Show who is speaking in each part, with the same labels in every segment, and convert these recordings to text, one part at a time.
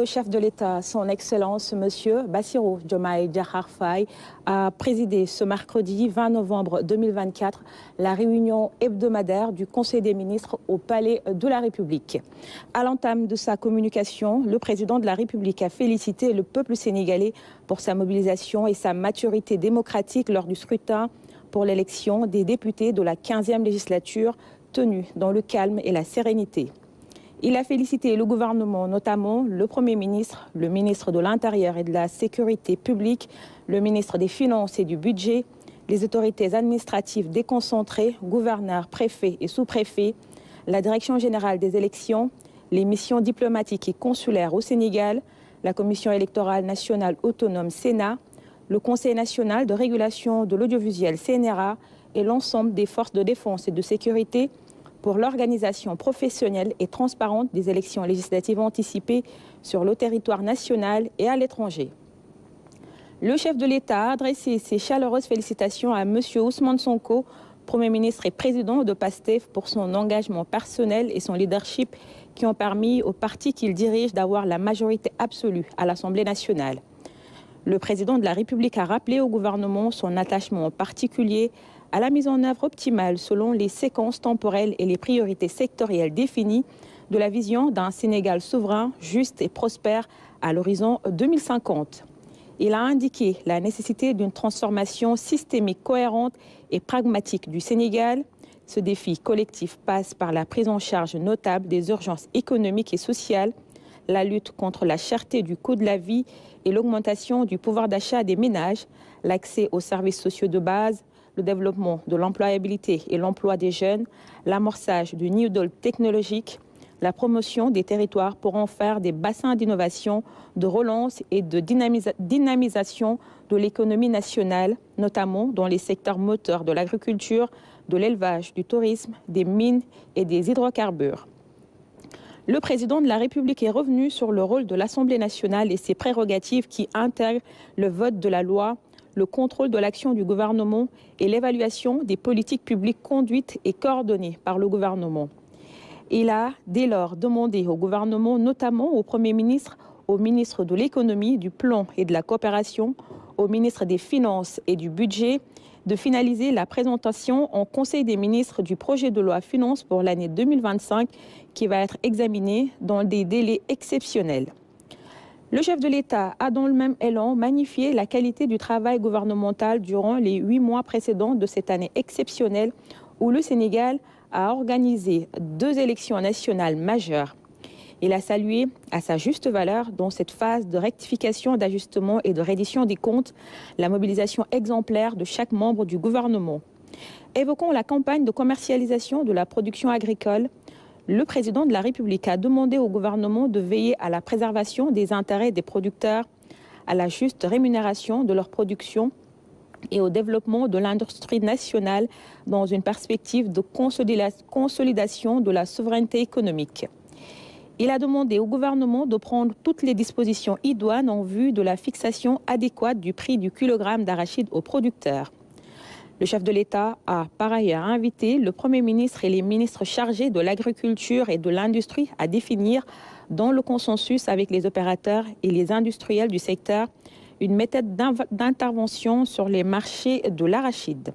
Speaker 1: Le chef de l'État, son Excellence, M. Bassirou Diomaye Diakhar Faye, a présidé ce mercredi 20 novembre 2024 la réunion hebdomadaire du Conseil des ministres au Palais de la République. À l'entame de sa communication, le président de la République a félicité le peuple sénégalais pour sa mobilisation et sa maturité démocratique lors du scrutin pour l'élection des députés de la 15e législature tenue dans le calme et la sérénité. Il a félicité le gouvernement, notamment le Premier ministre, le ministre de l'Intérieur et de la Sécurité publique, le ministre des Finances et du Budget, les autorités administratives déconcentrées, gouverneurs, préfets et sous-préfets, la Direction générale des élections, les missions diplomatiques et consulaires au Sénégal, la Commission électorale nationale autonome Sénat, le Conseil national de régulation de l'audiovisuel CNRA et l'ensemble des forces de défense et de sécurité pour l'organisation professionnelle et transparente des élections législatives anticipées sur le territoire national et à l'étranger. Le chef de l'État a adressé ses chaleureuses félicitations à M. Ousmane Sonko, Premier ministre et président de PASTEF, pour son engagement personnel et son leadership qui ont permis au parti qu'il dirige d'avoir la majorité absolue à l'Assemblée nationale. Le président de la République a rappelé au gouvernement son attachement particulier à la mise en œuvre optimale selon les séquences temporelles et les priorités sectorielles définies de la vision d'un Sénégal souverain, juste et prospère à l'horizon 2050. Il a indiqué la nécessité d'une transformation systémique cohérente et pragmatique du Sénégal. Ce défi collectif passe par la prise en charge notable des urgences économiques et sociales, la lutte contre la cherté du coût de la vie et l'augmentation du pouvoir d'achat des ménages, l'accès aux services sociaux de base, le développement de l'employabilité et l'emploi des jeunes, l'amorçage du New Deal technologique, la promotion des territoires pour en faire des bassins d'innovation, de relance et de dynamisation de l'économie nationale, notamment dans les secteurs moteurs de l'agriculture, de l'élevage, du tourisme, des mines et des hydrocarbures. Le président de la République est revenu sur le rôle de l'Assemblée nationale et ses prérogatives qui intègrent le vote de la loi, le contrôle de l'action du gouvernement et l'évaluation des politiques publiques conduites et coordonnées par le gouvernement. Il a dès lors demandé au gouvernement, notamment au Premier ministre, au ministre de l'économie, du plan et de la coopération, au ministre des Finances et du Budget, de finaliser la présentation en Conseil des ministres du projet de loi finances pour l'année 2025 qui va être examiné dans des délais exceptionnels. Le chef de l'État a dans le même élan magnifié la qualité du travail gouvernemental durant les 8 mois précédents de cette année exceptionnelle où le Sénégal a organisé 2 élections nationales majeures. Il a salué à sa juste valeur, dans cette phase de rectification, d'ajustement et de reddition des comptes, la mobilisation exemplaire de chaque membre du gouvernement. Évoquant la campagne de commercialisation de la production agricole, le président de la République a demandé au gouvernement de veiller à la préservation des intérêts des producteurs, à la juste rémunération de leur production et au développement de l'industrie nationale dans une perspective de consolidation de la souveraineté économique. Il a demandé au gouvernement de prendre toutes les dispositions idoines en vue de la fixation adéquate du prix du kilogramme d'arachide aux producteurs. Le chef de l'État a par ailleurs invité le Premier ministre et les ministres chargés de l'agriculture et de l'industrie à définir, dans le consensus avec les opérateurs et les industriels du secteur, une méthode d'intervention sur les marchés de l'arachide,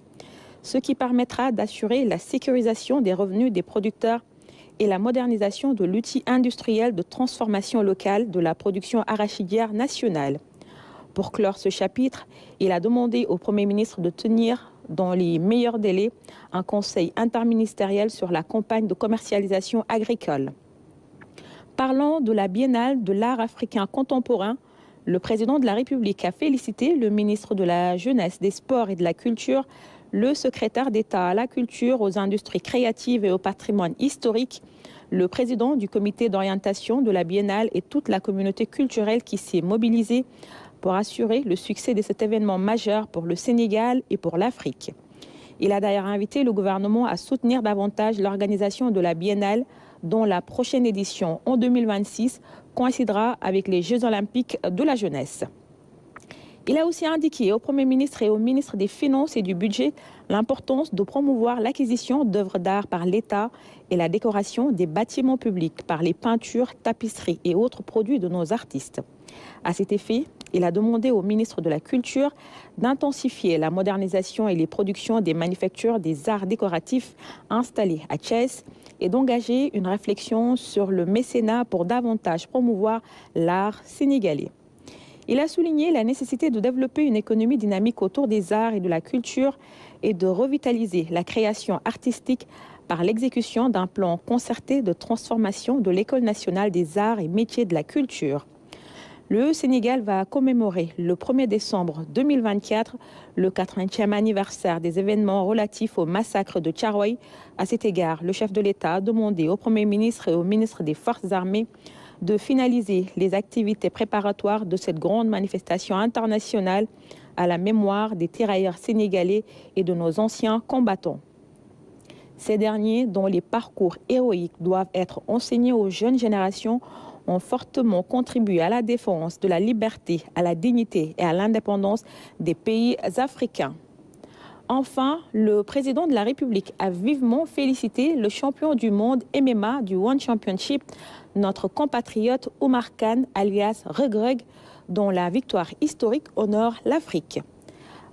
Speaker 1: ce qui permettra d'assurer la sécurisation des revenus des producteurs et la modernisation de l'outil industriel de transformation locale de la production arachidière nationale. Pour clore ce chapitre, il a demandé au Premier ministre de tenir dans les meilleurs délais un conseil interministériel sur la campagne de commercialisation agricole. Parlant de la Biennale de l'art africain contemporain, le président de la République a félicité le ministre de la Jeunesse, des Sports et de la Culture, le secrétaire d'État à la culture, aux industries créatives et au patrimoine historique, le président du comité d'orientation de la Biennale et toute la communauté culturelle qui s'est mobilisée pour assurer le succès de cet événement majeur pour le Sénégal et pour l'Afrique. Il a d'ailleurs invité le gouvernement à soutenir davantage l'organisation de la Biennale, dont la prochaine édition en 2026 coïncidera avec les Jeux olympiques de la jeunesse. Il a aussi indiqué au Premier ministre et au ministre des Finances et du Budget l'importance de promouvoir l'acquisition d'œuvres d'art par l'État et la décoration des bâtiments publics par les peintures, tapisseries et autres produits de nos artistes. À cet effet, il a demandé au ministre de la Culture d'intensifier la modernisation et les productions des manufactures des arts décoratifs installées à Thiès et d'engager une réflexion sur le mécénat pour davantage promouvoir l'art sénégalais. Il a souligné la nécessité de développer une économie dynamique autour des arts et de la culture et de revitaliser la création artistique par l'exécution d'un plan concerté de transformation de l'École nationale des arts et métiers de la culture. Le Sénégal va commémorer le 1er décembre 2024 le 80e anniversaire des événements relatifs au massacre de Thiaroye. À cet égard, le chef de l'État a demandé au Premier ministre et au ministre des Forces armées de finaliser les activités préparatoires de cette grande manifestation internationale à la mémoire des tirailleurs sénégalais et de nos anciens combattants. Ces derniers, dont les parcours héroïques doivent être enseignés aux jeunes générations, ont fortement contribué à la défense de la liberté, à la dignité et à l'indépendance des pays africains. Enfin, le président de la République a vivement félicité le champion du monde MMA du One Championship, notre compatriote Oumar Khan, alias Regreg, dont la victoire historique honore l'Afrique.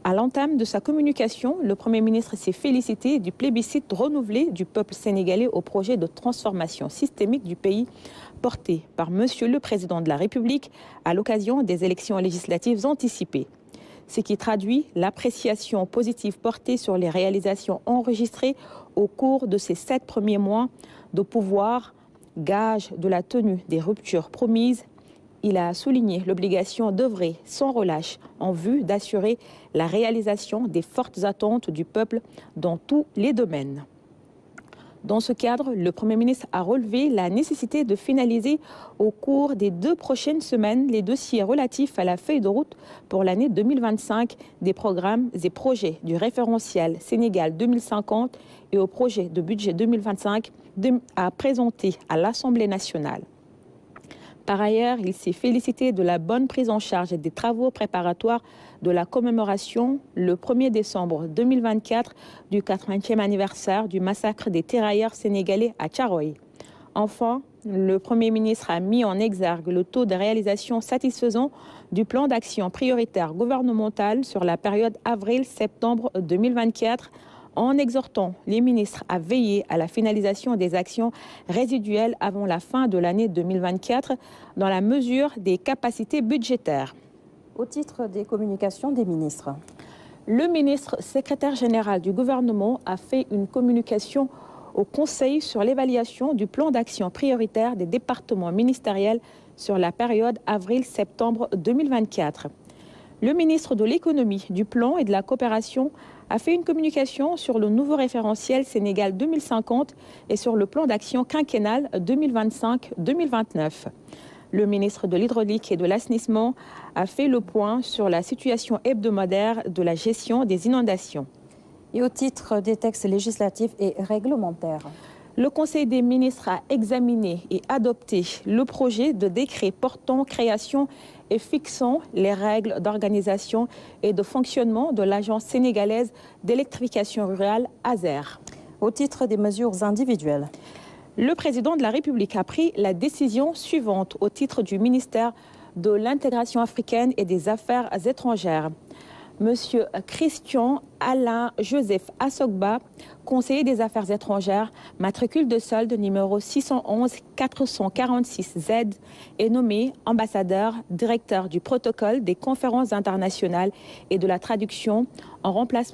Speaker 1: À l'entame de sa communication, le Premier ministre s'est félicité du plébiscite renouvelé du peuple sénégalais au projet de transformation systémique du pays porté par Monsieur le Président de la République à l'occasion des élections législatives anticipées. Ce qui traduit l'appréciation positive portée sur les réalisations enregistrées au cours de ces 7 premiers mois de pouvoir, gage de la tenue des ruptures promises. Il a souligné l'obligation d'œuvrer sans relâche en vue d'assurer la réalisation des fortes attentes du peuple dans tous les domaines. Dans ce cadre, le Premier ministre a relevé la nécessité de finaliser au cours des 2 prochaines semaines les dossiers relatifs à la feuille de route pour l'année 2025 des programmes et projets du référentiel Sénégal 2050 et au projet de budget 2025 à présenter à l'Assemblée nationale. Par ailleurs, il s'est félicité de la bonne prise en charge des travaux préparatoires de la commémoration le 1er décembre 2024 du 80e anniversaire du massacre des tirailleurs sénégalais à Thiaroye. Enfin, le Premier ministre a mis en exergue le taux de réalisation satisfaisant du plan d'action prioritaire gouvernemental sur la période avril-septembre 2024 en exhortant les ministres à veiller à la finalisation des actions résiduelles avant la fin de l'année 2024 dans la mesure des capacités budgétaires.
Speaker 2: Au titre des communications des ministres.
Speaker 1: Le ministre secrétaire général du gouvernement a fait une communication au Conseil sur l'évaluation du plan d'action prioritaire des départements ministériels sur la période avril-septembre 2024. Le ministre de l'économie, du plan et de la coopération a fait une communication sur le nouveau référentiel Sénégal 2050 et sur le plan d'action quinquennal 2025-2029. Le ministre de l'Hydraulique et de l'Assainissement a fait le point sur la situation hebdomadaire de la gestion des inondations.
Speaker 2: Et au titre des textes législatifs et réglementaires.
Speaker 1: Le Conseil des ministres a examiné et adopté le projet de décret portant création et fixant les règles d'organisation et de fonctionnement de l'Agence sénégalaise d'électrification rurale, ASER.
Speaker 2: Au titre des mesures individuelles.
Speaker 1: Le président de la République a pris la décision suivante au titre du ministère de l'Intégration africaine et des Affaires étrangères. Monsieur Christian Alain Joseph Assogba, conseiller des Affaires étrangères, matricule de solde numéro 611 446 Z, est nommé ambassadeur, directeur du protocole des conférences internationales et de la traduction en remplacement